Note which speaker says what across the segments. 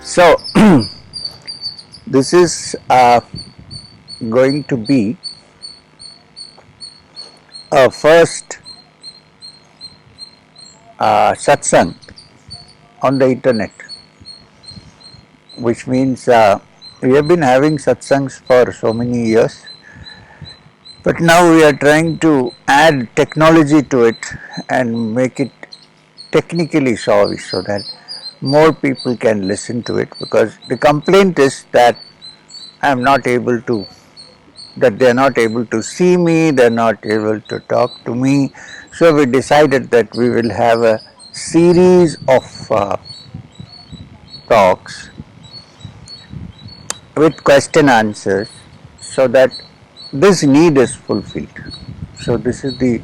Speaker 1: So, this is going to be a first satsang on the internet, which means we have been having satsangs for so many years, but now we are trying to add technology to it and make it technically savvy so that more people can listen to it, because the complaint is that I am not able to, that they are not able to see me, they are not able to talk to me. So we decided that we will have a series of talks with question answers so that this need is fulfilled. So this is the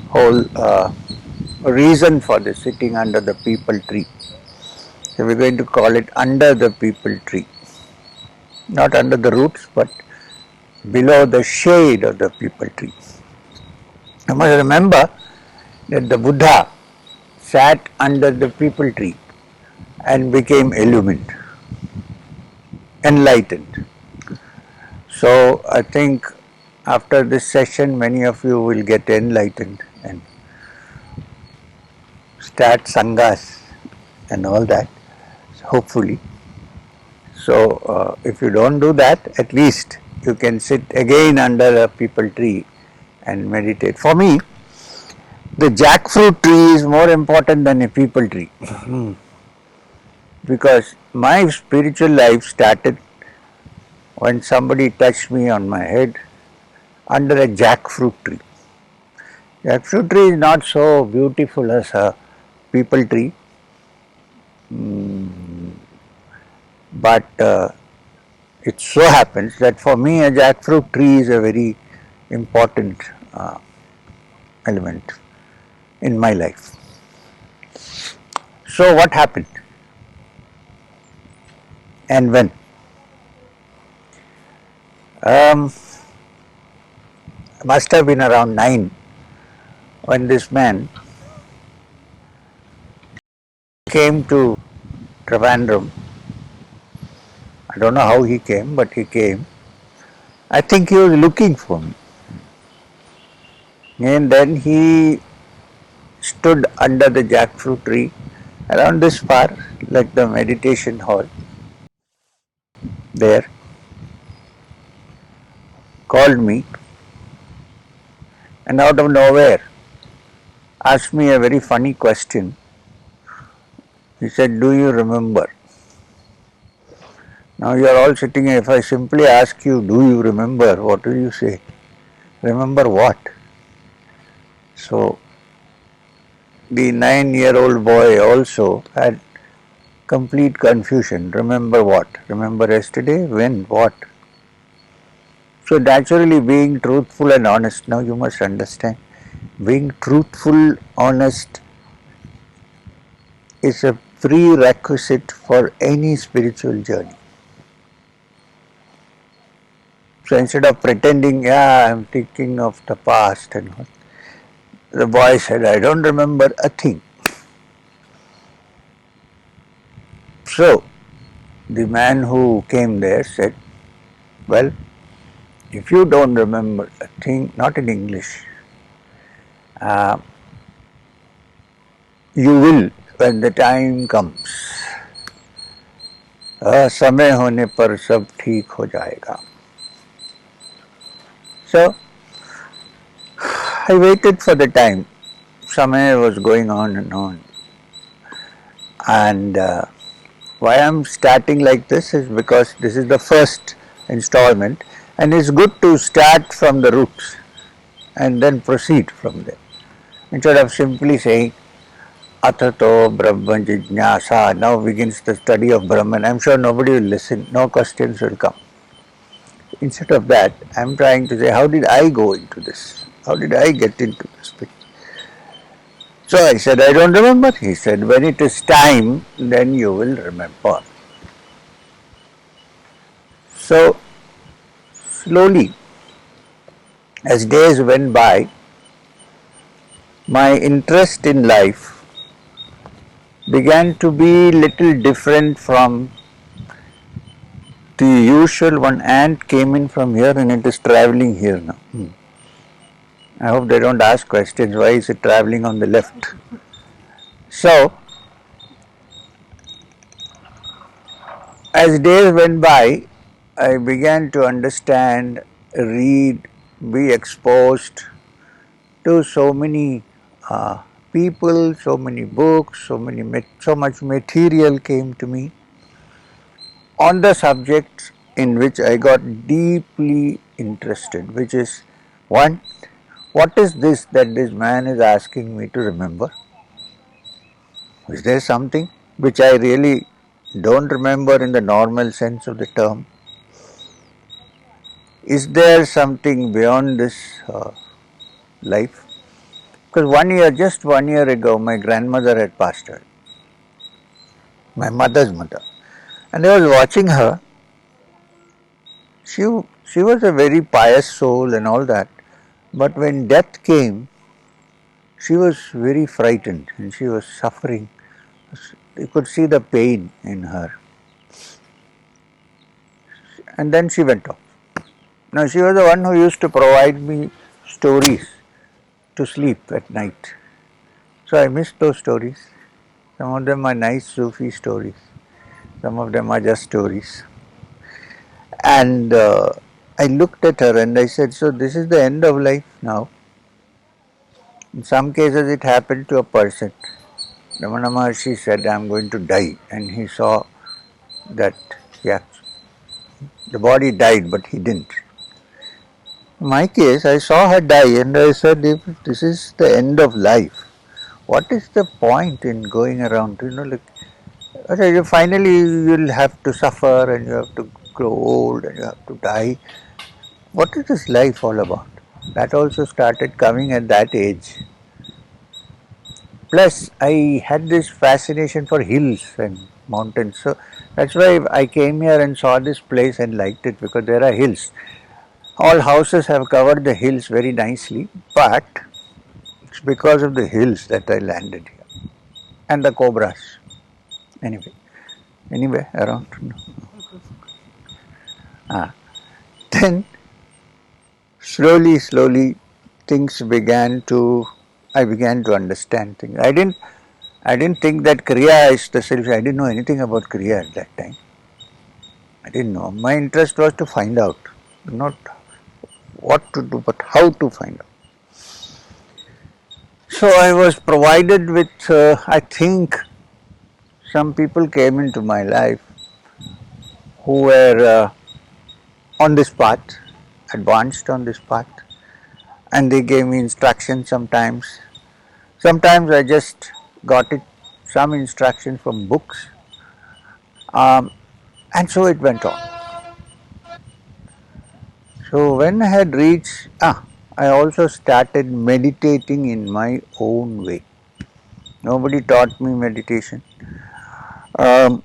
Speaker 1: whole reason for the sitting under the peepal tree. So we're going to call it under the peepal tree, not under the roots but below the shade of the peepal tree. You must remember that the Buddha sat under the peepal tree and became illumined, enlightened. So I think after this session many of you will get enlightened and start sanghas and all that, hopefully. So if you don't do that, at least you can sit again under a peepal tree and meditate. For me, the jackfruit tree is more important than a peepal tree because my spiritual life started when somebody touched me on my head under a jackfruit tree. Jackfruit tree is not so beautiful as a peepal tree, but it so happens that for me a jackfruit tree is a very important element in my life. So what happened and when? Must have been around 9 when this man came to Thiruvananthapuram. I don't know how he came, but he came. I think he was looking for me. And then he stood under the jackfruit tree around this far, like the meditation hall there, called me, and out of nowhere asked me a very funny question. He said, "Do you remember?" Now you are all sitting here. If I simply ask you, "Do you remember?" what will you say? Remember what? So the 9-year-old boy also had complete confusion. Remember what? Remember yesterday? When? What? So naturally, being truthful and honest, now you must understand, being truthful, honest is a prerequisite for any spiritual journey. So instead of pretending, yeah, I'm thinking of the past and all, the boy said, I don't remember a thing. So the man who came there said, well, if you don't remember a thing, not in English, you will when the time comes. समय होने पर सब ठीक हो जाएगा. So I waited for the time. Samay was going on and on. And why I am starting like this is because this is the first installment, and it's good to start from the roots and then proceed from there. Instead of simply saying, Atato Brahma Jijnasa, now begins the study of Brahman. I am sure nobody will listen, no questions will come. Instead of that, I am trying to say, how did I go into this? How did I get into this picture? So I said, I don't remember. He said, when it is time, then you will remember. So slowly, as days went by, my interest in life began to be little different from The usual one ant came in from here and it is traveling here now. I hope they don't ask questions. Why is it traveling on the left? So, as days went by, I began to understand, read, be exposed to so many people, so many books, so much material came to me on the subjects in which I got deeply interested, which is one, what is this that this man is asking me to remember? Is there something which I really don't remember in the normal sense of the term? Is there something beyond this life? Because just 1 year ago, my grandmother had passed away, my mother's mother, and I was watching her. She, she was a very pious soul and all that, but when death came, she was very frightened and she was suffering. You could see the pain in her. And then she went off. Now, she was the one who used to provide me stories to sleep at night. So I miss those stories. Some of them are nice Sufi stories. Some of them are just stories. And I looked at her and I said, so this is the end of life now. In some cases it happened to a person. Ramana Maharshi said, I am going to die. And he saw that, yeah, the body died, but he didn't. In my case, I saw her die and I said, if this is the end of life, what is the point in going around? Finally you'll have to suffer and you have to grow old and you have to die. What is this life all about? That also started coming at that age. Plus, I had this fascination for hills and mountains. So that's why I came here and saw this place and liked it, because there are hills. All houses have covered the hills very nicely, but it's because of the hills that I landed here. And the cobras. Anyway, around. Then slowly I began to understand things. I didn't think that Kriya is the self. I didn't know anything about Kriya at that time. I didn't know. My interest was to find out, not what to do, but how to find out. So I was provided with, I think, some people came into my life who were on this path, advanced on this path, and they gave me instructions sometimes. Sometimes I just got some instruction from books, and so it went on. So when I had reached, I also started meditating in my own way. Nobody taught me meditation. Um,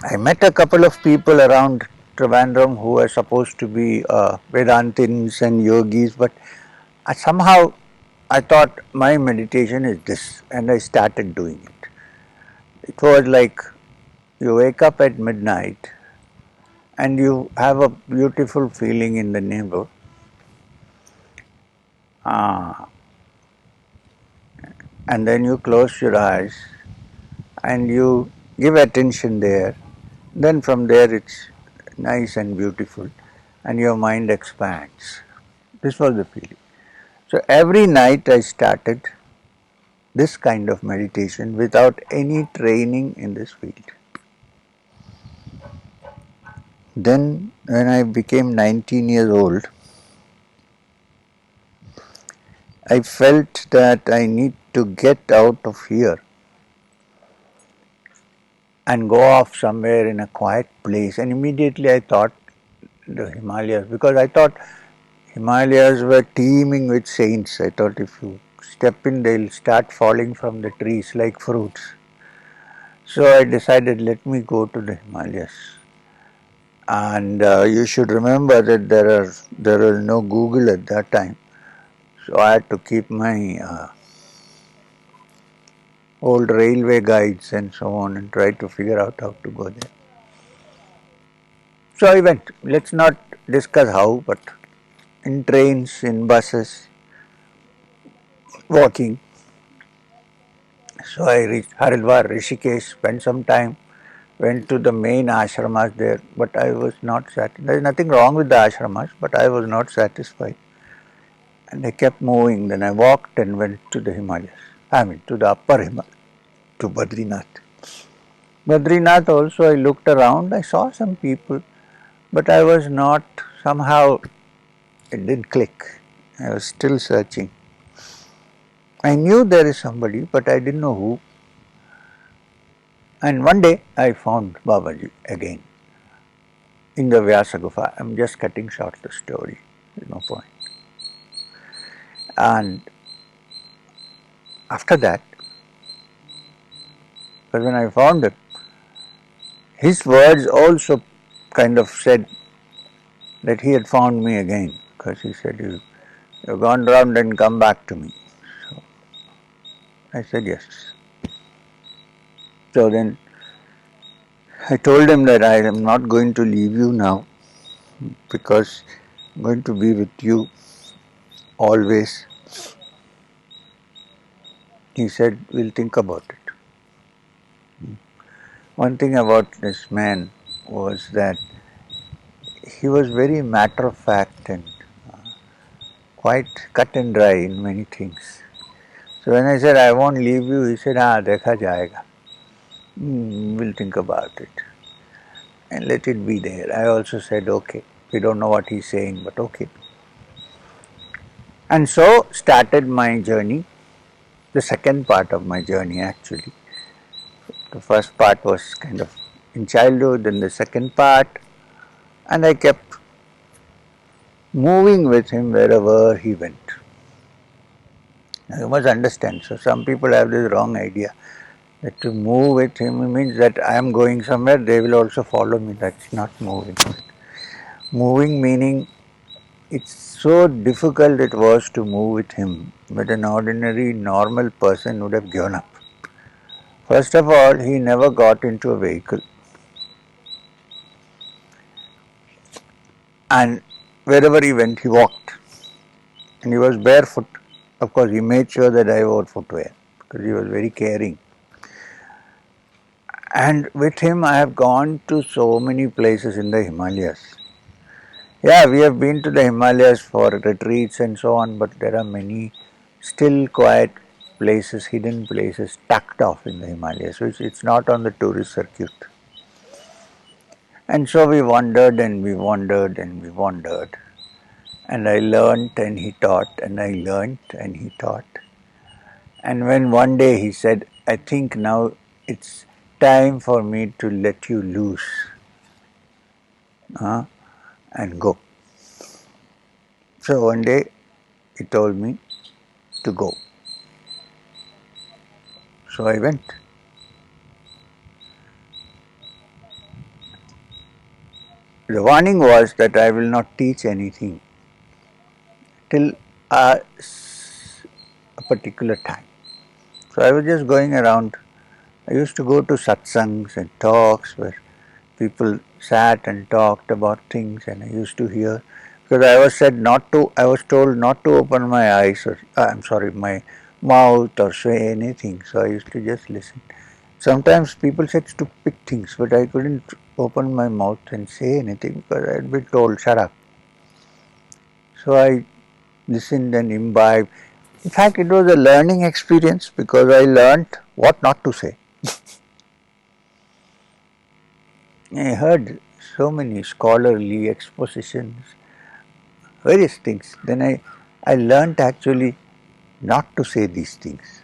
Speaker 1: I met a couple of people around Trivandrum who were supposed to be Vedantins and yogis, but somehow I thought my meditation is this, and I started doing it. It was like you wake up at midnight and you have a beautiful feeling in the navel. And then you close your eyes and you give attention there. Then from there it's nice and beautiful and your mind expands. This was the feeling. So every night I started this kind of meditation without any training in this field. Then when I became 19 years old, I felt that I need to get out of here and go off somewhere in a quiet place. And immediately I thought the Himalayas, because I thought Himalayas were teeming with saints. I thought if you step in, they'll start falling from the trees like fruits. So I decided, let me go to the Himalayas. And you should remember that there was no Google at that time. So I had to keep my old railway guides and so on and try to figure out how to go there. So I went. Let's not discuss how, but in trains, in buses, walking. So I reached Haridwar, Rishikesh, spent some time, went to the main ashramas there, but I was not satisfied. There is nothing wrong with the ashramas, but I was not satisfied. And I kept moving. Then I walked and went to the Himalayas. I mean, to the upper Himalayas, to Badrinath. Badrinath also, I looked around, I saw some people, but I was not, somehow, it didn't click. I was still searching. I knew there is somebody, but I didn't know who. And one day I found Babaji again in the Vyasa Gufa. I'm just cutting short the story, there's no point. And after that, but when I found him, his words also kind of said that he had found me again, because he said, you've gone round and come back to me. So I said yes. So then I told him that I am not going to leave you now, because I'm going to be with you always. He said, we'll think about it. One thing about this man was that he was very matter of fact and quite cut and dry in many things. So when I said, I won't leave you, he said, dekha jayega. We'll think about it and let it be there. I also said, okay. We don't know what he's saying, but okay. And so started my journey, the second part of my journey actually. The first part was kind of in childhood, then the second part, and I kept moving with him wherever he went. Now you must understand, so some people have this wrong idea that to move with him means that I am going somewhere, they will also follow me. That's not moving. Moving meaning it's so difficult it was to move with him, but an ordinary normal person would have given up. First of all, he never got into a vehicle. And wherever he went, he walked. And he was barefoot. Of course, he made sure that I wore footwear because he was very caring. And with him, I have gone to so many places in the Himalayas. Yeah, we have been to the Himalayas for retreats and so on, but there are many still quiet places, hidden places tucked off in the Himalayas, which it's not on the tourist circuit. And so we wandered and we wandered and we wandered. And I learnt and he taught, and I learnt and he taught. And when one day he said, I think now it's time for me to let you loose and go. So one day he told me to go. So I went. The warning was that I will not teach anything till a particular time. So I was just going around. I used to go to satsangs and talks where people sat and talked about things, and I used to hear, because I was told not to open my eyes or my mouth or say anything. So I used to just listen. Sometimes people said stupid things, but I couldn't open my mouth and say anything because I had been told, shut up. So I listened and imbibed. In fact, it was a learning experience because I learnt what not to say. I heard so many scholarly expositions, various things. Then I learnt actually not to say these things.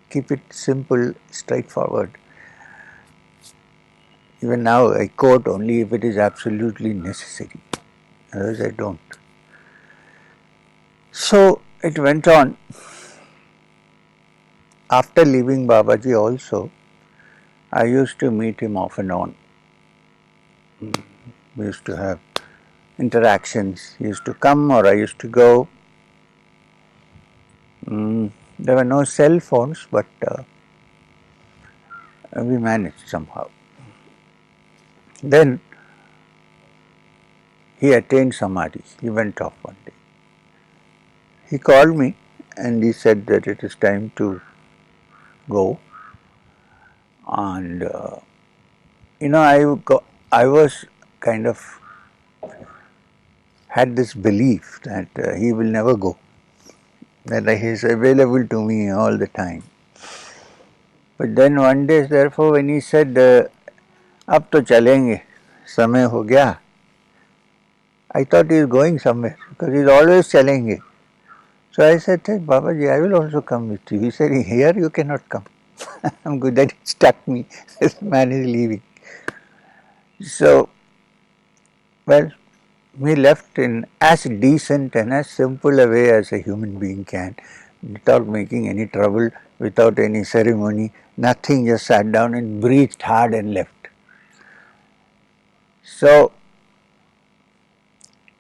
Speaker 1: Keep it simple, straightforward. Even now I quote only if it is absolutely necessary, otherwise I don't. So it went on. After leaving Babaji also, I used to meet him off and on. We used to have interactions. He used to come or I used to go. There were no cell phones, but we managed somehow. Then he attained Samadhi. He went off one day. He called me and he said that it is time to go. And I was kind of had this belief that he will never go, that he is available to me all the time. But then one day, therefore, when he said, "Ab to chalenge, samay ho gaya," I thought he is going somewhere because he is always chalenge. So I said, "Hey, Babaji, I will also come with you." He said, "Here you cannot come." I'm good that it struck me. This man is leaving. So, well, we left in as decent and as simple a way as a human being can, without making any trouble, without any ceremony, nothing, just sat down and breathed hard and left. So,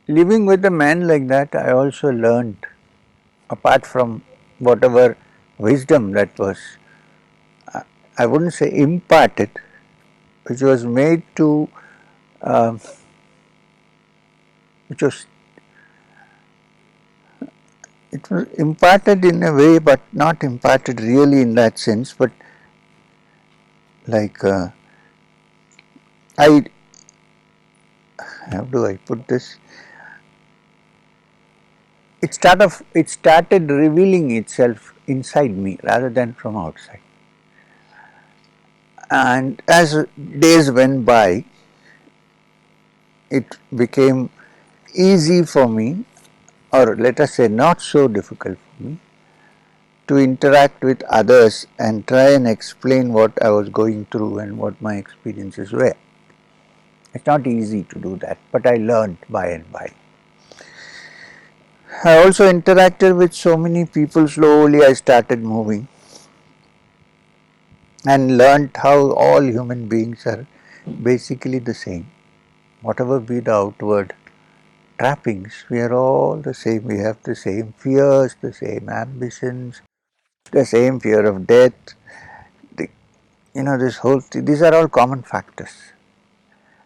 Speaker 1: living with a man like that, I also learned, apart from whatever wisdom that was, I wouldn't say imparted, which was made to, uh, which was, it was imparted in a way, but not imparted really in that sense, but like, how do I put this? It started revealing itself inside me rather than from outside. And as days went by, it became easy for me, or let us say not so difficult for me, to interact with others and try and explain what I was going through and what my experiences were. It's not easy to do that, but I learned by and by. I also interacted with so many people. Slowly I started moving and learned how all human beings are basically the same. Whatever be the outward trappings, we are all the same. We have the same fears, the same ambitions, the same fear of death. The, these are all common factors.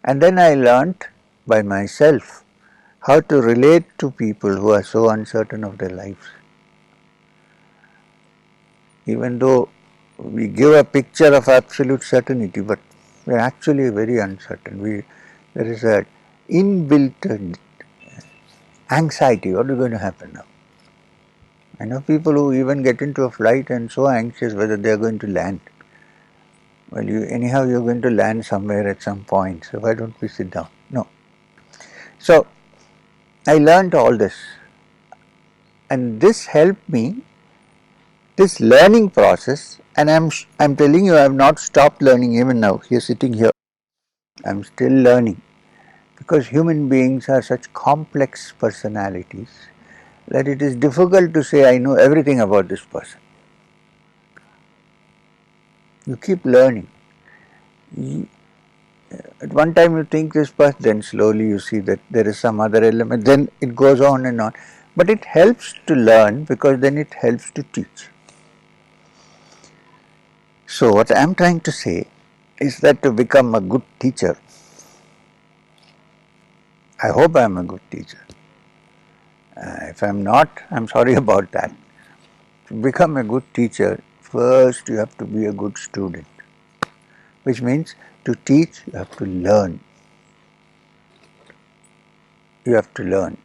Speaker 1: And then I learnt by myself how to relate to people who are so uncertain of their lives. Even though we give a picture of absolute certainty, but we are actually very uncertain. There is a inbuilt anxiety. What is going to happen now? I know people who even get into a flight and so anxious whether they are going to land. Well, anyhow you're going to land somewhere at some point, so why don't we sit down? No. So, I learned all this, and this helped me, this learning process, and I'm telling you, I have not stopped learning even now. Here, sitting here, I'm still learning, because human beings are such complex personalities that it is difficult to say I know everything about this person. You keep learning. At one time you think this person, then slowly you see that there is some other element, then it goes on and on. But it helps to learn, because then it helps to teach. So what I am trying to say is that to become a good teacher, I hope I am a good teacher. If I am not, I am sorry about that. To become a good teacher, first you have to be a good student, which means to teach you have to learn. You have to learn.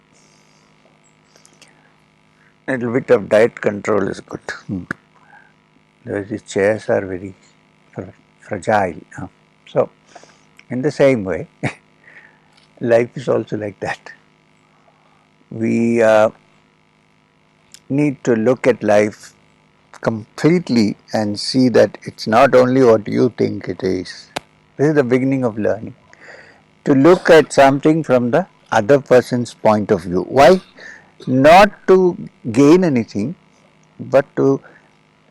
Speaker 1: A little bit of diet control is good. These chairs are very fragile. So, in the same way, life is also like that. We need to look at life completely and see that it's not only what you think it is. This is the beginning of learning. To look at something from the other person's point of view. Why? Not to gain anything, but to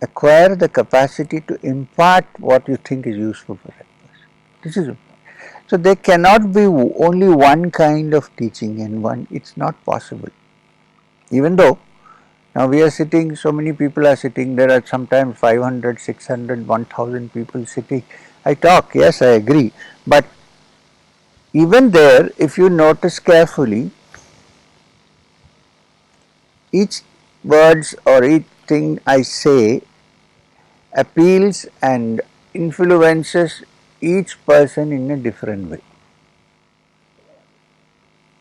Speaker 1: acquire the capacity to impart what you think is useful for that person. This is so there cannot be only one kind of teaching and one, it's not possible. Even though now we are sitting, so many people are sitting, there are sometimes 500, 600, 1000 people sitting. I talk, yes, I agree, but Even there, if you notice carefully, each words or each thing I say appeals and influences each person in a different way.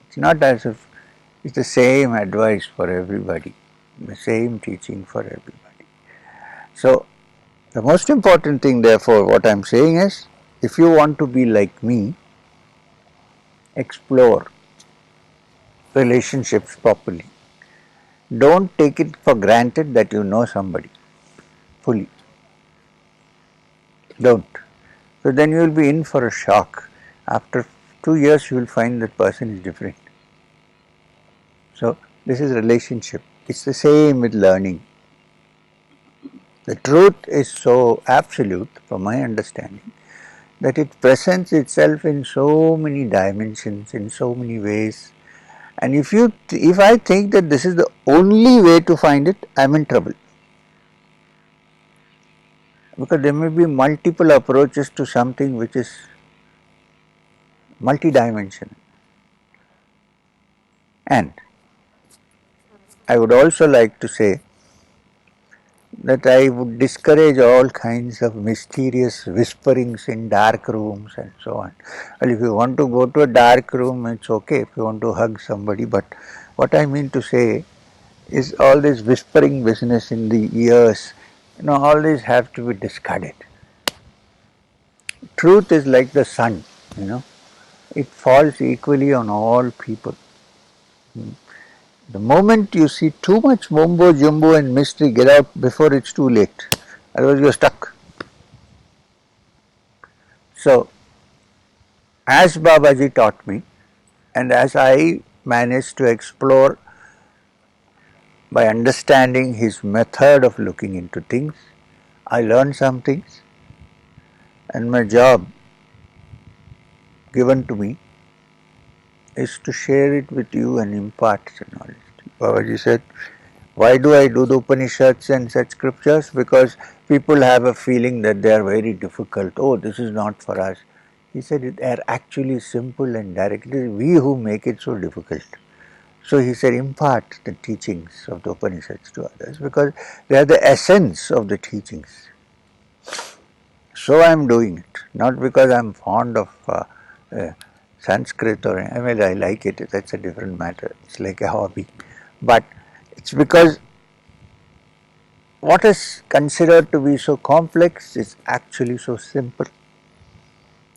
Speaker 1: It's not as if it's the same advice for everybody, the same teaching for everybody. So, the most important thing, therefore, what I am saying is, if you want to be like me, explore relationships properly. Don't take it for granted that you know somebody fully. Don't. So then you will be in for a shock. After 2 years, you will find that person is different. So this is relationship. It's the same with learning. The truth is so absolute, from my understanding, that it presents itself in so many dimensions, in so many ways. And if I think that this is the only way to find it, I am in trouble. Because there may be multiple approaches to something which is multidimensional. And I would also like to say that I would discourage all kinds of mysterious whisperings in dark rooms and so on. Well, if you want to go to a dark room, it's okay if you want to hug somebody, but what I mean to say is all this whispering business in the ears, all these have to be discarded. Truth is like the sun, it falls equally on all people. The moment you see too much mumbo jumbo and mystery, get out before it's too late. Otherwise you're stuck. So, as Babaji taught me, and as I managed to explore by understanding his method of looking into things, I learned some things, and my job given to me is to share it with you and impart the knowledge. Babaji said, why do I do the Upanishads and such scriptures? Because people have a feeling that they are very difficult. Oh, this is not for us. He said, they are actually simple and direct. It is we who make it so difficult. So he said, impart the teachings of the Upanishads to others because they are the essence of the teachings. So I am doing it, not because I am fond of Sanskrit I like it, that's a different matter. It's like a hobby. But it's because what is considered to be so complex is actually so simple.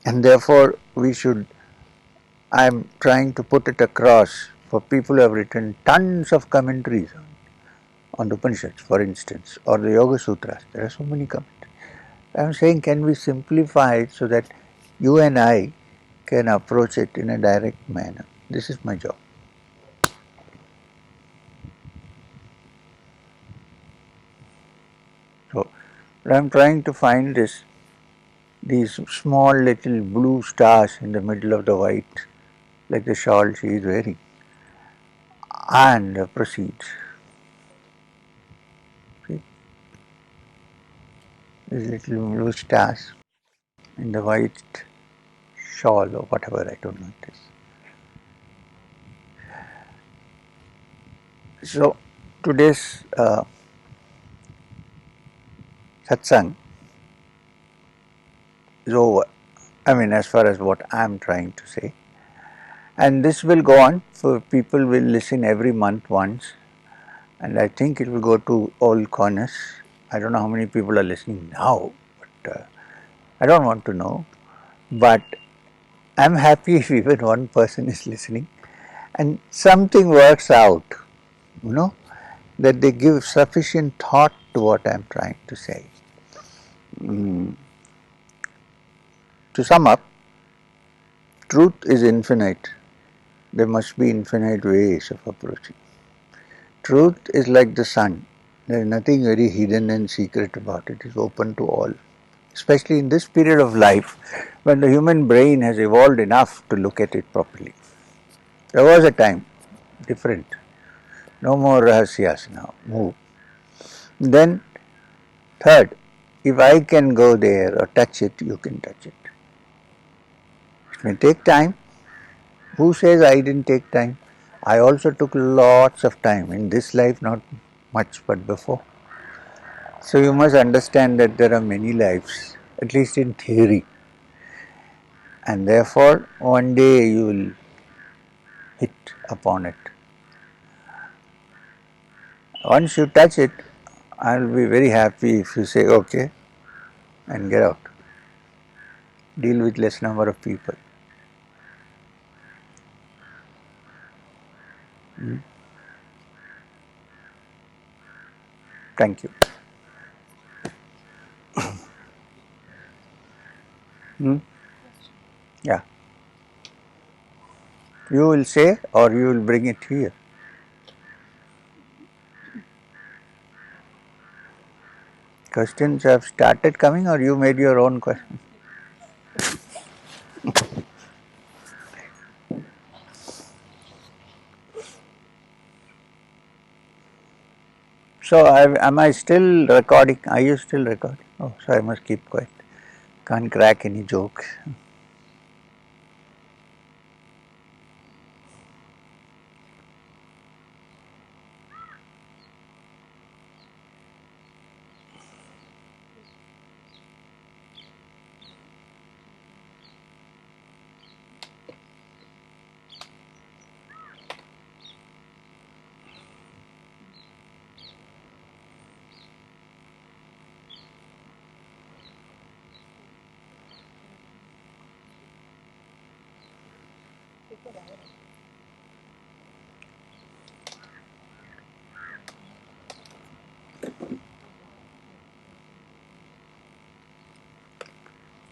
Speaker 1: And therefore I am trying to put it across for people who have written tons of commentaries on the Upanishads, for instance, or the Yoga Sutras. There are so many commentaries. I am saying, can we simplify it so that you and I can approach it in a direct manner? This is my job. So, what I am trying to find is these small little blue stars in the middle of the white, like the shawl she is wearing, and proceed. See? These little blue stars in the white shawl or whatever, I don't know it is. So, today's satsang is over. I mean, as far as what I am trying to say. And this will go on, for people will listen every month once, and I think it will go to all corners. I don't know how many people are listening now, but I don't want to know. But I am happy if even one person is listening and something works out, that they give sufficient thought to what I am trying to say. To sum up, truth is infinite. There must be infinite ways of approaching. Truth is like the sun. There is nothing very hidden and secret about it. It is open to all. Especially in this period of life when the human brain has evolved enough to look at it properly. There was a time, different. No more rahasyas now. Move. Then, third, if I can go there or touch it, you can touch it. It may take time, Who says I didn't take time? I also took lots of time. In this life, not much, but before. So you must understand that there are many lives, at least in theory. And therefore, one day you will hit upon it. Once you touch it, I will be very happy if you say, okay, and get out. Deal with less number of people. Thank you. Yeah. You will say or you will bring it here. Questions have started coming or you made your own question? So am I still recording? Are you still recording? Oh, so I must keep quiet. Can't crack any jokes.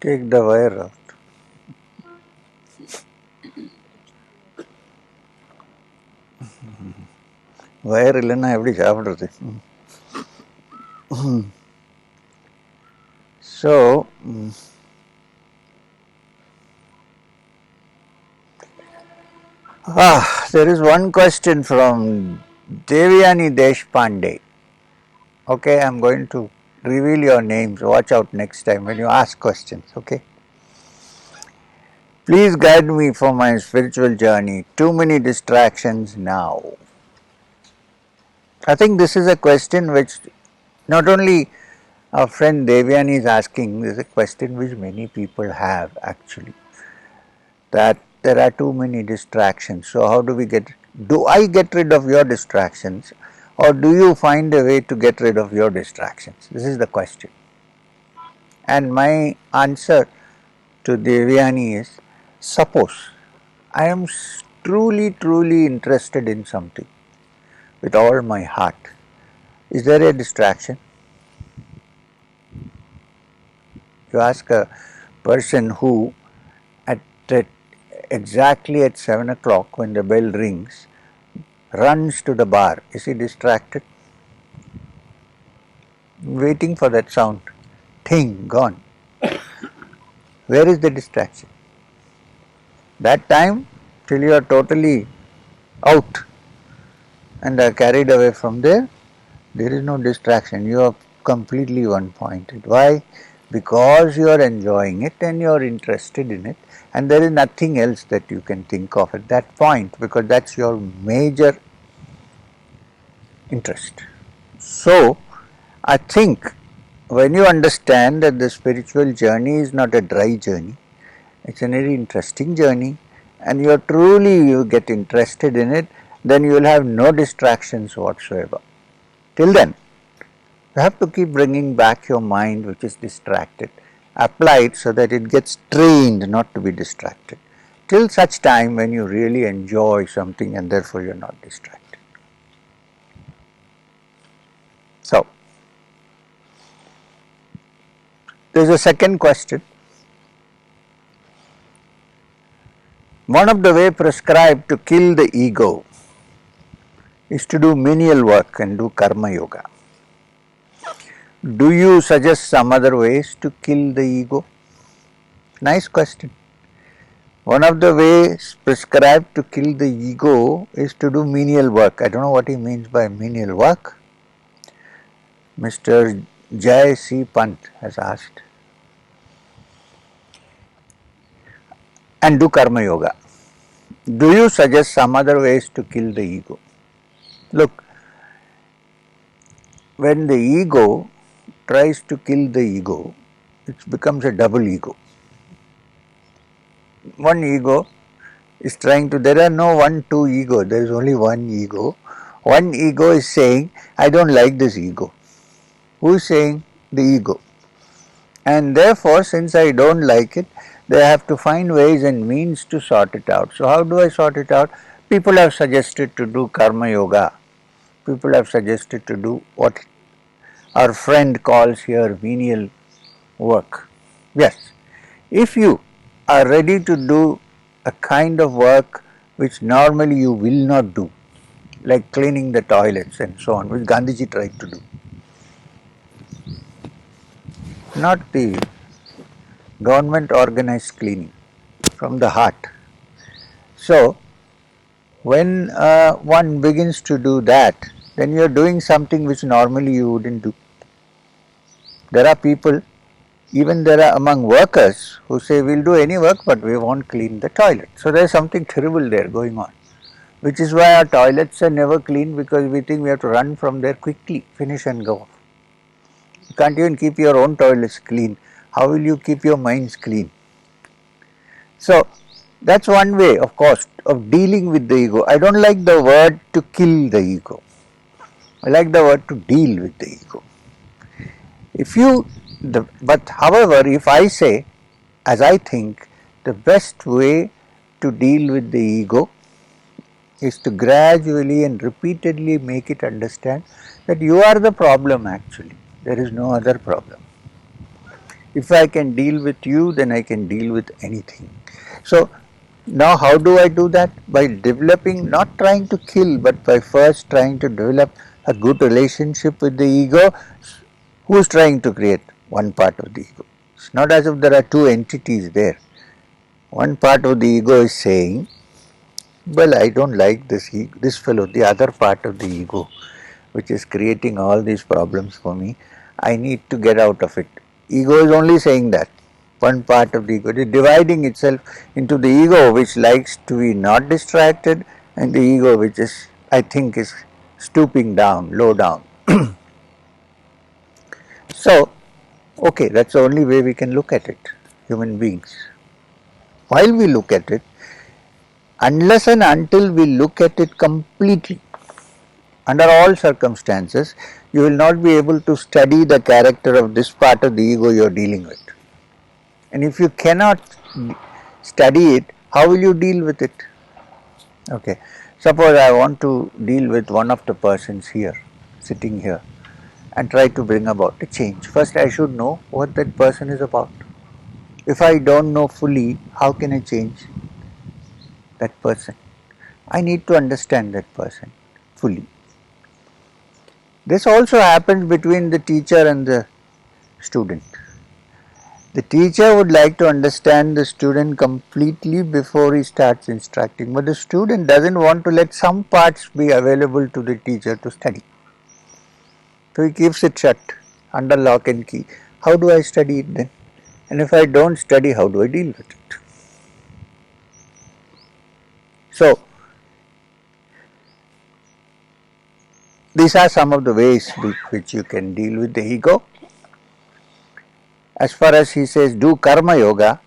Speaker 1: Take the wire out. Wire இல்லைன்னா எப்படி சாப்பிடுறது? So, there is one question from Devyani Deshpande. Okay, I am going to reveal your names. Watch out next time when you ask questions, okay? Please guide me for my spiritual journey. Too many distractions now. I think this is a question which not only our friend Devyani is asking, this is a question which many people have actually. That there are too many distractions. So how do I get rid of your distractions or do you find a way to get rid of your distractions? This is the question. And my answer to Devyani is, suppose I am truly interested in something with all my heart. Is there a distraction? You ask a person who at exactly at 7 o'clock when the bell rings runs to the bar, is he distracted? Waiting for that sound, ting, gone. Where is the distraction? That time till you are totally out and are carried away from there, there is no distraction. You are completely one-pointed. Why? Because you are enjoying it and you are interested in it, and there is nothing else that you can think of at that point because that's your major interest. So, I think when you understand that the spiritual journey is not a dry journey, it's a very interesting journey, and you get interested in it, then you will have no distractions whatsoever. Till then, you have to keep bringing back your mind which is distracted, apply it so that it gets trained not to be distracted, till such time when you really enjoy something and therefore you are not distracted. So, there is a second question. One of the ways prescribed to kill the ego is to do menial work and do karma yoga. Do you suggest some other ways to kill the ego? Nice question. One of the ways prescribed to kill the ego is to do menial work. I don't know what he means by menial work. Mr. Jai C. Pant has asked. And do karma yoga. Do you suggest some other ways to kill the ego? Look, when the ego tries to kill the ego, it becomes a double ego. One ego is trying to, there are no one, two ego, there is only one ego. One ego is saying, I don't like this ego. Who is saying? The ego. And therefore, since I don't like it, they have to find ways and means to sort it out. So how do I sort it out? People have suggested to do karma yoga. People have suggested to do what our friend calls here venial work. Yes, if you are ready to do a kind of work which normally you will not do, like cleaning the toilets and so on, which Gandhiji tried to do, not the government organized cleaning, from the heart. So, when one begins to do that, then you are doing something which normally you wouldn't do. There are people, even there are among workers, who say we'll do any work but we won't clean the toilet. So there is something terrible there going on, which is why our toilets are never clean, because we think we have to run from there quickly, finish and go. You can't even keep your own toilets clean. How will you keep your minds clean? So that's one way, of course, of dealing with the ego. I don't like the word to kill the ego. I like the word to deal with the ego. But however, if I say, as I think, the best way to deal with the ego is to gradually and repeatedly make it understand that you are the problem actually. There is no other problem. If I can deal with you, then I can deal with anything. So now how do I do that? By developing, not trying to kill, but by first trying to develop a good relationship with the ego. Who is trying to create? One part of the ego. It's not as if there are two entities there. One part of the ego is saying, well, I don't like this fellow, the other part of the ego, which is creating all these problems for me. I need to get out of it. Ego is only saying that. One part of the ego. It is dividing itself into the ego which likes to be not distracted, and the ego which is, I think, is stooping down, low down. So, okay, that's the only way we can look at it, human beings. While we look at it, unless and until we look at it completely, under all circumstances, you will not be able to study the character of this part of the ego you are dealing with. And if you cannot study it, how will you deal with it? Okay, suppose I want to deal with one of the persons here, sitting here, and try to bring about a change. First, I should know what that person is about. If I don't know fully, how can I change that person? I need to understand that person fully. This also happens between the teacher and the student. The teacher would like to understand the student completely before he starts instructing, but the student doesn't want to let some parts be available to the teacher to study. So he keeps it shut under lock and key. How do I study it then? And if I don't study, how do I deal with it? So, these are some of the ways with which you can deal with the ego. As far as he says, do karma yoga,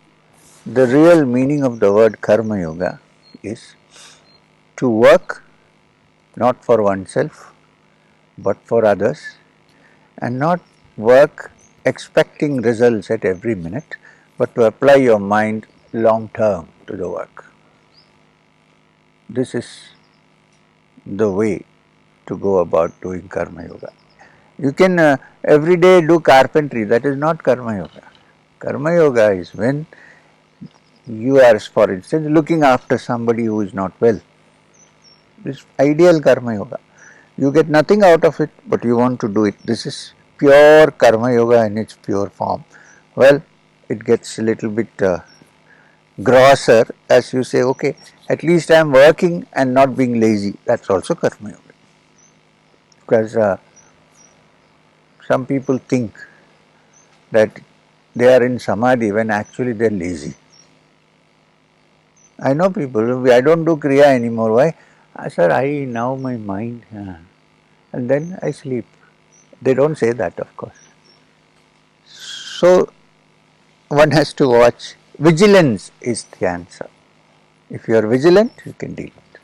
Speaker 1: the real meaning of the word karma yoga is to work not for oneself but for others, and not work expecting results at every minute, but to apply your mind long term to the work. This is the way to go about doing karma yoga. You can every day do carpentry, that is not karma yoga. Karma yoga is when you are, for instance, looking after somebody who is not well. This is ideal karma yoga. You get nothing out of it, but you want to do it. This is pure karma yoga in its pure form. Well, it gets a little bit grosser as you say, okay, at least I am working and not being lazy. That's also karma yoga. Because some people think that they are in samadhi when actually they are lazy. I know people, I don't do Kriya anymore. Why? Sir, I now my mind. And then I sleep. They don't say that, of course. So, one has to watch. Vigilance is the answer. If you are vigilant, you can deal with it.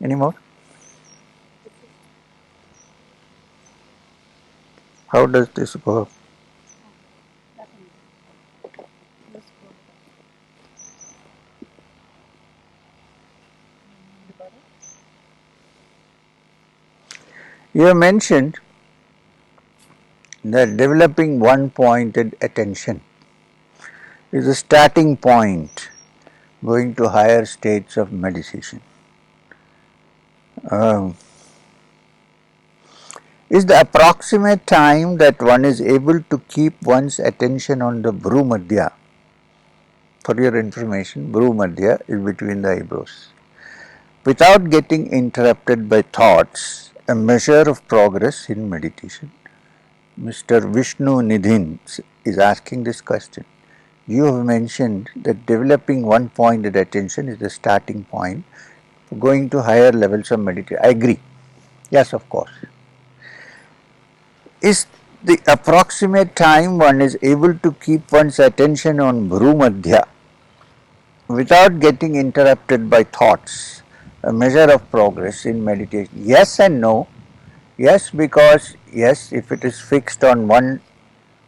Speaker 1: Any more? How does this go? You have mentioned that developing one-pointed attention is a starting point going to higher states of meditation. Um, is the approximate time that one is able to keep one's attention on the Bhrumadhya. For your information, Bhrumadhya is between the eyebrows. Without getting interrupted by thoughts, a measure of progress in meditation. Mr. Vishnu Nidhin is asking this question. You have mentioned that developing one-pointed attention is the starting point for going to higher levels of meditation. I agree. Yes, of course. Is the approximate time one is able to keep one's attention on Bhrumadhya without getting interrupted by thoughts a measure of progress in meditation? Yes and no. Yes, because yes, if it is fixed on one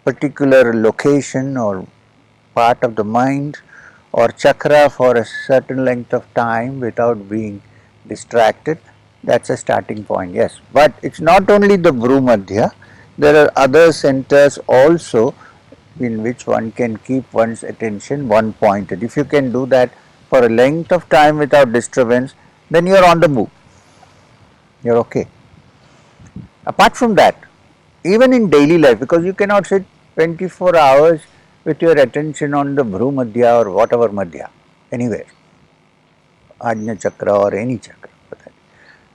Speaker 1: particular location or part of the mind or chakra for a certain length of time without being distracted, that's a starting point, yes. But it's not only the Bhrumadhya, there are other centers also in which one can keep one's attention one pointed. If you can do that for a length of time without disturbance, then you're on the move. You're okay. Apart from that, even in daily life, because you cannot sit 24 hours with your attention on the Bhrumadhya or whatever Madhya, anywhere, Ajna Chakra or any chakra.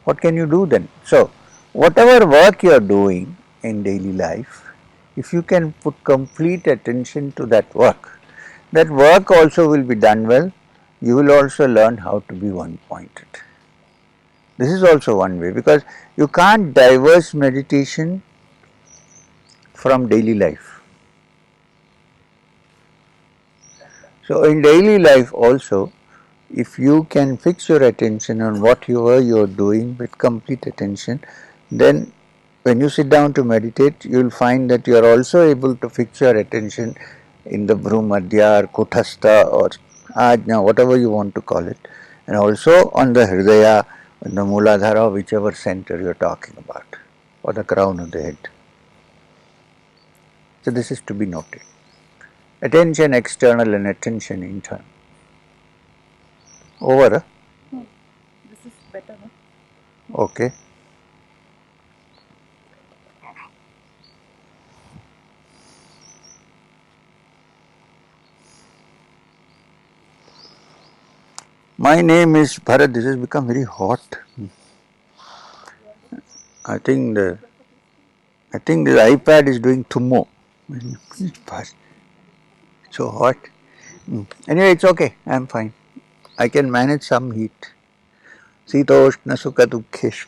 Speaker 1: What can you do then? So, whatever work you are doing in daily life, if you can put complete attention to that work also will be done well. You will also learn how to be one-pointed. This is also one way, because you can't diverse meditation from daily life. So, in daily life also, if you can fix your attention on whatever you are doing with complete attention, then when you sit down to meditate, you will find that you are also able to fix your attention in the Bhrumadhya or Kuthastha or Ajna, whatever you want to call it, and also on the Hridaya, on the Mooladhara, whichever center you are talking about, or the crown of the head. So this is to be noted. Attention external and attention internal. Over.
Speaker 2: This is better, no?
Speaker 1: Okay. My name is Bharat. This has become very hot. I think the iPad is doing tummo. It's so hot. Anyway, it's okay. I'm fine. I can manage some heat. Sitoshna Sukha Dukhesh.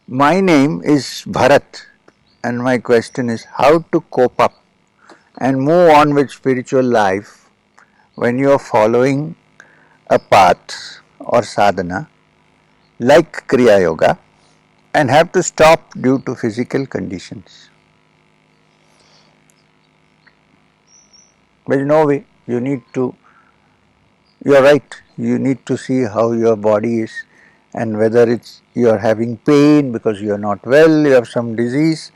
Speaker 1: My name is Bharat, and my question is how to cope up and move on with spiritual life when you are following a path or sadhana like Kriya Yoga and have to stop due to physical conditions. There is no way. You're right, you need to see how your body is and whether it's you're having pain because you're not well, you have some disease,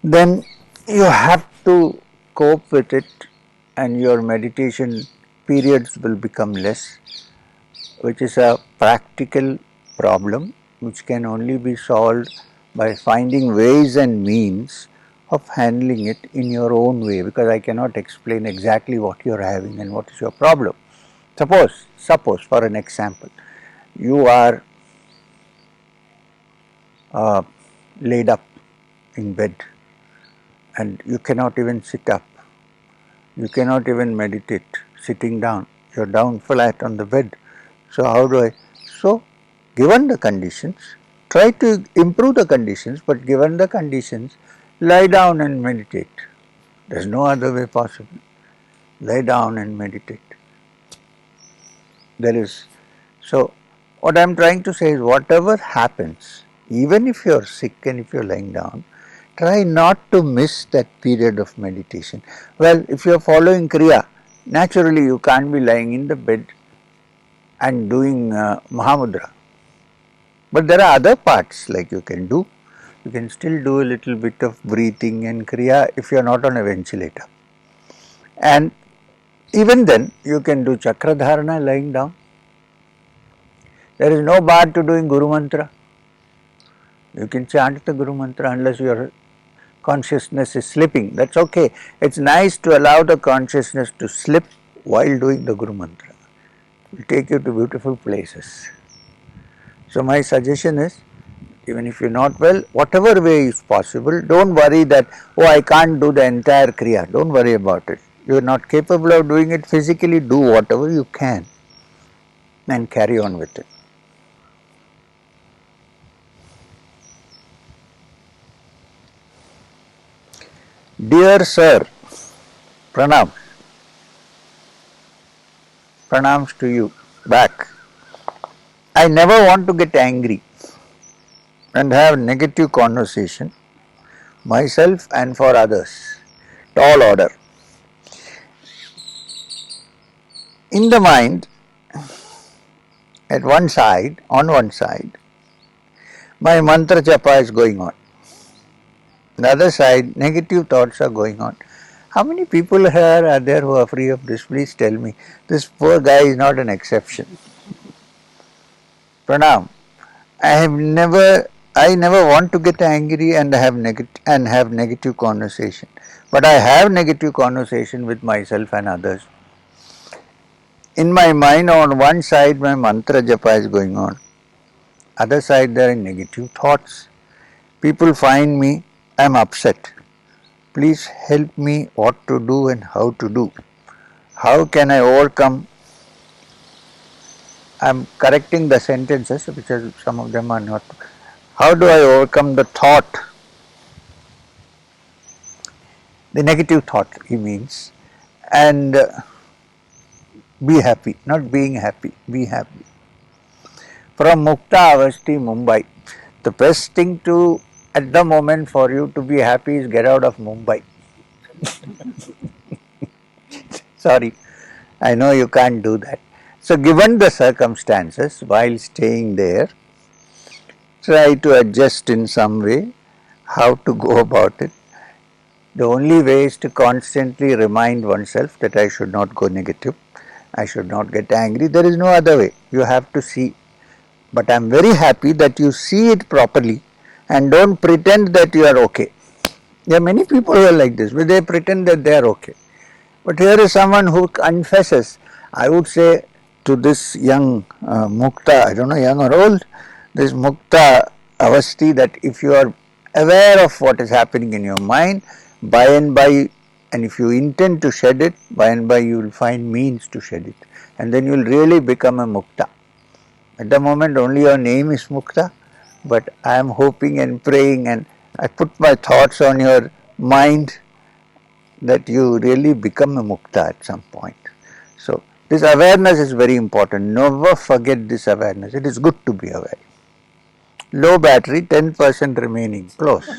Speaker 1: then you have to cope with it and your meditation periods will become less, which is a practical problem which can only be solved by finding ways and means of handling it in your own way, because I cannot explain exactly what you are having and what is your problem. Suppose for an example, you are uh, laid up in bed and you cannot even sit up You cannot even meditate sitting down. You are down flat on the bed. So how do I? So given the conditions, try to improve the conditions, but given the conditions, lie down and meditate. There is no other way possible. Lie down and meditate. There is. So what I am trying to say is whatever happens, even if you are sick and if you are lying down, try not to miss that period of meditation. Well, if you are following Kriya, naturally you can't be lying in the bed and doing Mahamudra. But there are other parts like you can do. You can still do a little bit of breathing and Kriya if you are not on a ventilator. And even then you can do Chakradharana lying down. There is no bar to doing Guru Mantra. You can chant the Guru Mantra unless your consciousness is slipping. That's okay. It's nice to allow the consciousness to slip while doing the Guru Mantra. It will take you to beautiful places. So my suggestion is, even if you're not well, whatever way is possible, don't worry that, oh, I can't do the entire Kriya. Don't worry about it. You're not capable of doing it physically, do whatever you can and carry on with it. Dear Sir, Pranam. Pranams to you back. I never want to get angry and have negative conversation myself and for others. Tall order. In the mind, at one side, on one side, my mantra japa is going on. On the other side, negative thoughts are going on. How many people here are there who are free of this? Please tell me. This poor guy is not an exception. Pranam. I never want to get angry and have negative conversation. But I have negative conversation with myself and others. In my mind, on one side my mantra japa is going on. Other side there are negative thoughts. People find me, I am upset. Please help me what to do and how to do. How can I overcome? I am correcting the sentences because some of them are not. How do I overcome the thought? The negative thought, he means. And be happy, not being happy, be happy. From Mukta Avasti, Mumbai, the best thing to at the moment for you to be happy is get out of Mumbai. Sorry, I know you can't do that. So given the circumstances, while staying there, try to adjust in some way how to go about it. The only way is to constantly remind oneself that I should not go negative, I should not get angry. There is no other way. You have to see. But I am very happy that you see it properly and don't pretend that you are okay. There are many people who are like this, but they pretend that they are okay. But here is someone who confesses. I would say to this young Mukta, I don't know, young or old, this Mukta Avasti, that if you are aware of what is happening in your mind, by and by, and if you intend to shed it, by and by you will find means to shed it. And then you will really become a Mukta. At the moment only your name is Mukta, but I am hoping and praying and I put my thoughts on your mind that you really become a Mukta at some point. So this awareness is very important. Never forget this awareness. It is good to be aware. Low battery, 10% remaining. Close.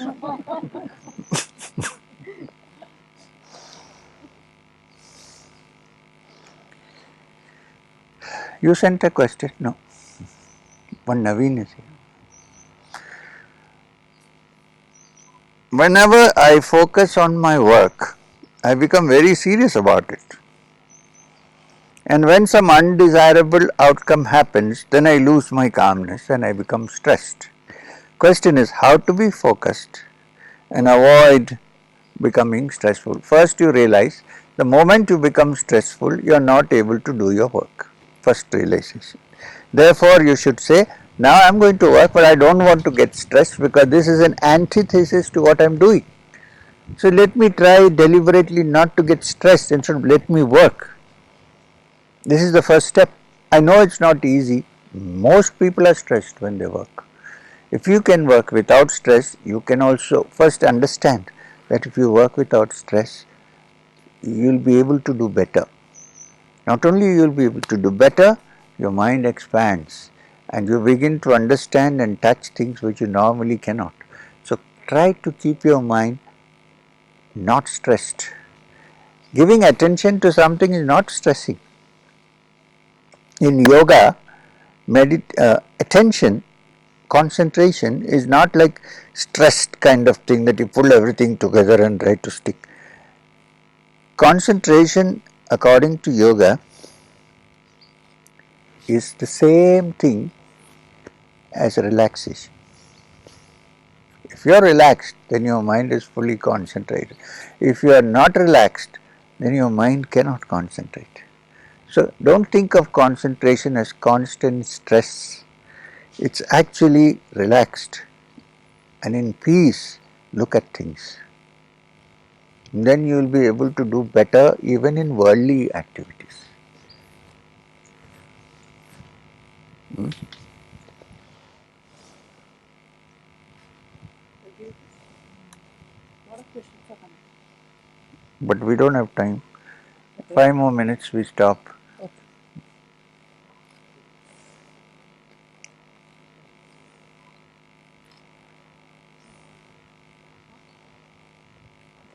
Speaker 1: You sent a question? No. One Naveen is here. Whenever I focus on my work, I become very serious about it. And when some undesirable outcome happens, then I lose my calmness and I become stressed. Question is how to be focused and avoid becoming stressful. First you realize the moment you become stressful, you are not able to do your work. First realization. Therefore you should say, now I am going to work but I don't want to get stressed because this is an antithesis to what I am doing. So let me try deliberately not to get stressed, instead of let me work. This is the first step. I know it's not easy. Most people are stressed when they work. If you can work without stress, you can also first understand that if you work without stress, you'll be able to do better. Not only you'll be able to do better, your mind expands and you begin to understand and touch things which you normally cannot. So try to keep your mind not stressed. Giving attention to something is not stressing. In yoga, attention, concentration is not like stressed kind of thing that you pull everything together and try to stick. Concentration, according to yoga, is the same thing as relaxation. If you are relaxed, then your mind is fully concentrated. If you are not relaxed, then your mind cannot concentrate. So don't think of concentration as constant stress. It's actually relaxed and in peace. Look at things. Then you will be able to do better even in worldly activities.
Speaker 2: A lot of questions are coming.
Speaker 1: But we don't have time. 5 more minutes, we stop.
Speaker 2: Okay.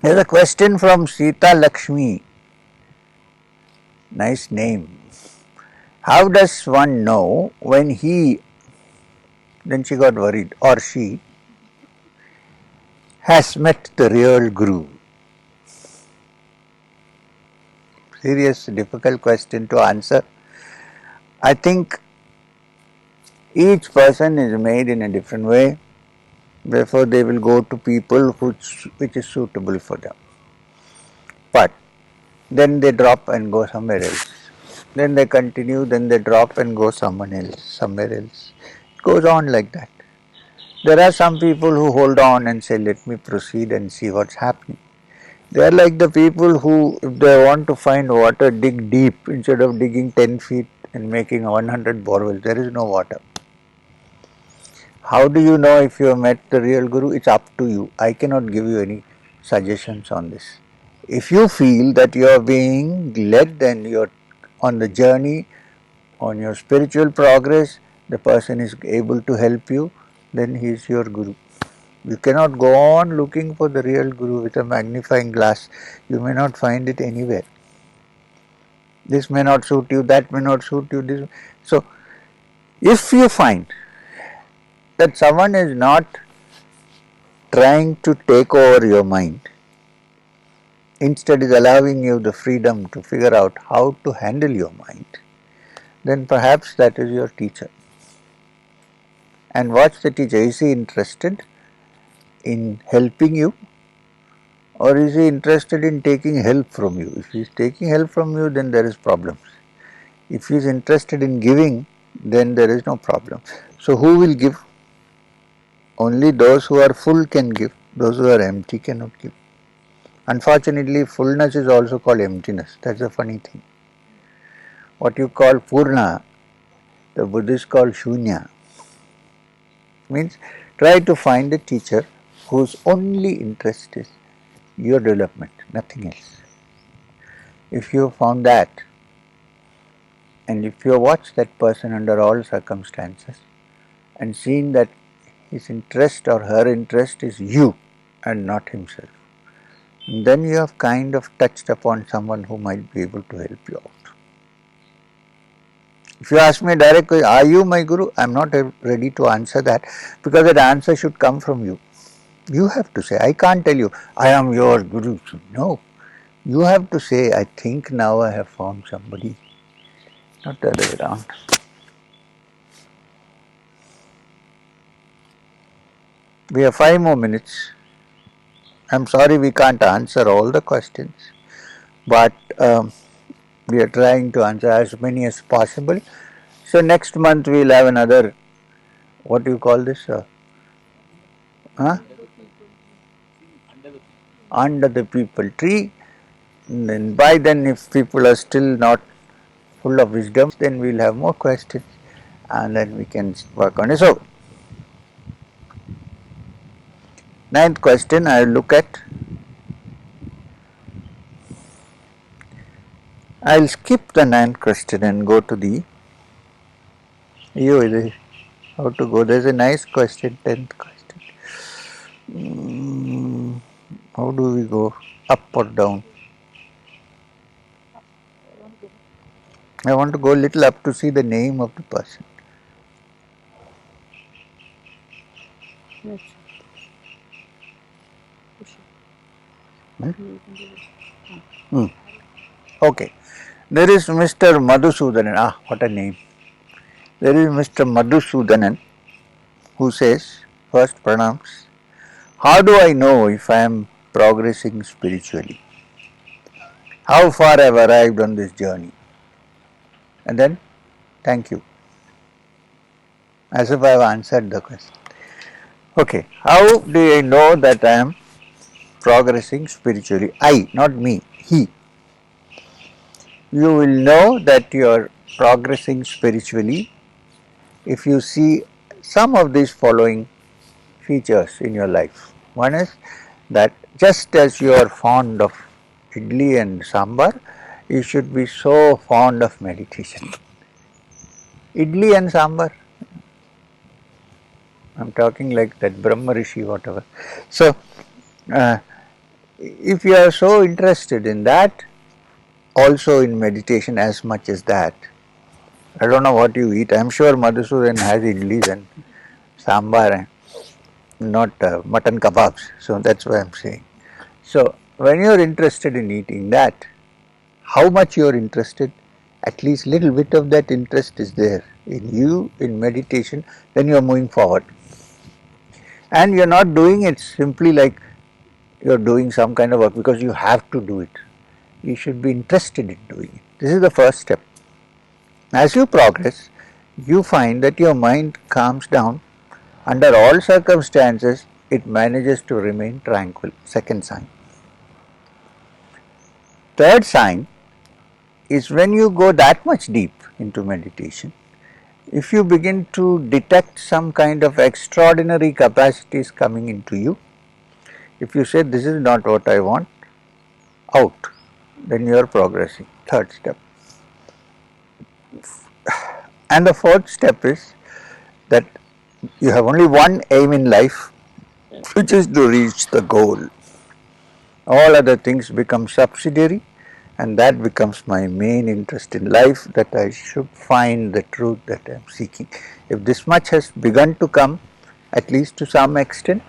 Speaker 1: Here's a question from Sita Lakshmi. Nice name. How does one know when he, then she got worried, or she has met the real Guru? Serious, difficult question to answer. I think each person is made in a different way, therefore they will go to people which is suitable for them. But then they drop and go somewhere else. Then they continue, then they drop and go somewhere else. It goes on like that. There are some people who hold on and say, let me proceed and see what's happening. They are like the people who, if they want to find water, dig deep instead of digging 10 feet and making 100 borewells. There is no water. How do you know if you have met the real Guru? It's up to you. I cannot give you any suggestions on this. If you feel that you are being led and you are on the journey, on your spiritual progress, the person is able to help you, then he is your Guru. You cannot go on looking for the real Guru with a magnifying glass. You may not find it anywhere. This may not suit you, that may not suit you. This. So, if you find that someone is not trying to take over your mind, instead is allowing you the freedom to figure out how to handle your mind, then perhaps that is your teacher. And watch the teacher. Is he interested in helping you, or is he interested in taking help from you? If he is taking help from you, then there is problems. If he is interested in giving, then there is no problem. So who will give? Only those who are full can give. Those who are empty cannot give. Unfortunately, fullness is also called emptiness. That's a funny thing. What you call Purna, the Buddhists call Shunya. Means try to find a teacher whose only interest is your development, nothing else. If you found that, and if you watch that person under all circumstances and seen that his interest or her interest is you and not himself, then you have kind of touched upon someone who might be able to help you out. If you ask me a direct question, are you my Guru? I am not ready to answer that, because that answer should come from you. You have to say, I can't tell you, I am your Guru. No. You have to say, I think now I have found somebody, not the other way around. We have 5 more minutes. I'm sorry we can't answer all the questions, but we are trying to answer as many as possible. So next month we'll have another, what do you call this? Huh? under the peepal tree. And then by then, if people are still not full of wisdom, then we'll have more questions and then we can work on it. So, ninth question I will look at. I will skip the ninth question and go to the how to go. There is a nice question, 10th question. How do we go? Up or down? I want to go a little up to see the name of the person. Okay. There is Mr. Madhusudanan. Ah, what a name. There is Mr. Madhusudanan who says, first pranams, how do I know if I am progressing spiritually? How far I have arrived on this journey? And then, thank you. As if I have answered the question. Okay, how do I know that I am progressing spiritually? I, not me, he. You will know that you are progressing spiritually if you see some of these following features in your life. One is that just as you are fond of idli and sambar, you should be so fond of meditation. Idli and sambar. I am talking like that Brahma Rishi, whatever. So, if you are so interested in that, also in meditation as much as that, I don't know what you eat. I am sure Madhusudan has idlis and sambar and not mutton kebabs. So that's why I am saying. So when you are interested in eating that, how much you are interested, at least little bit of that interest is there in you in meditation, then you are moving forward. And you are not doing it simply like you are doing some kind of work because you have to do it. You should be interested in doing it. This is the first step. As you progress, you find that your mind calms down. Under all circumstances, it manages to remain tranquil. Second sign. Third sign is when you go that much deep into meditation, if you begin to detect some kind of extraordinary capacities coming into you, if you say this is not what I want, out, then you are progressing. Third step. And the fourth step is that you have only one aim in life, which is to reach the goal. All other things become subsidiary, and that becomes my main interest in life, that I should find the truth that I am seeking. If this much has begun to come, at least to some extent,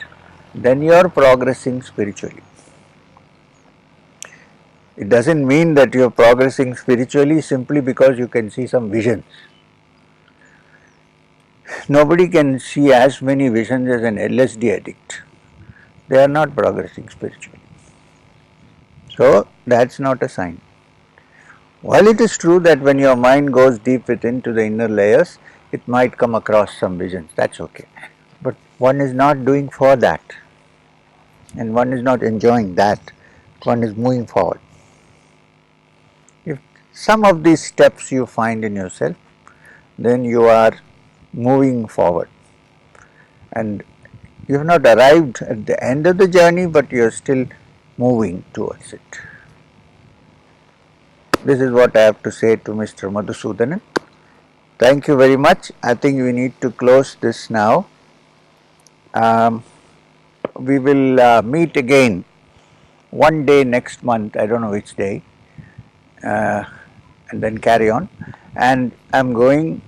Speaker 1: then you are progressing spiritually. It doesn't mean that you are progressing spiritually simply because you can see some visions. Nobody can see as many visions as an LSD addict. They are not progressing spiritually. So that's not a sign. While it is true that when your mind goes deep within to the inner layers, it might come across some visions, that's okay. But one is not doing for that, and one is not enjoying that, one is moving forward. If some of these steps you find in yourself, then you are moving forward. And you have not arrived at the end of the journey, but you are still moving towards it. This is what I have to say to Mr. Madhusudanan. Thank you very much. I think we need to close this now. We will meet again one day next month, I don't know which day, and then carry on. And I am going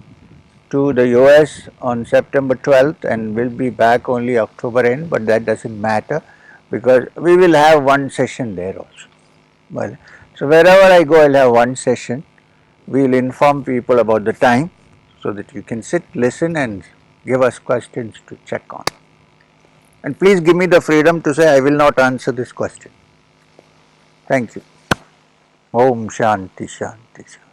Speaker 1: to the US on September 12th and will be back only October end, but that doesn't matter because we will have one session there also. Well, so wherever I go, I will have one session. We will inform people about the time so that you can sit, listen and give us questions to check on. And please give me the freedom to say I will not answer this question. Thank you. Om Shanti Shanti Shanti.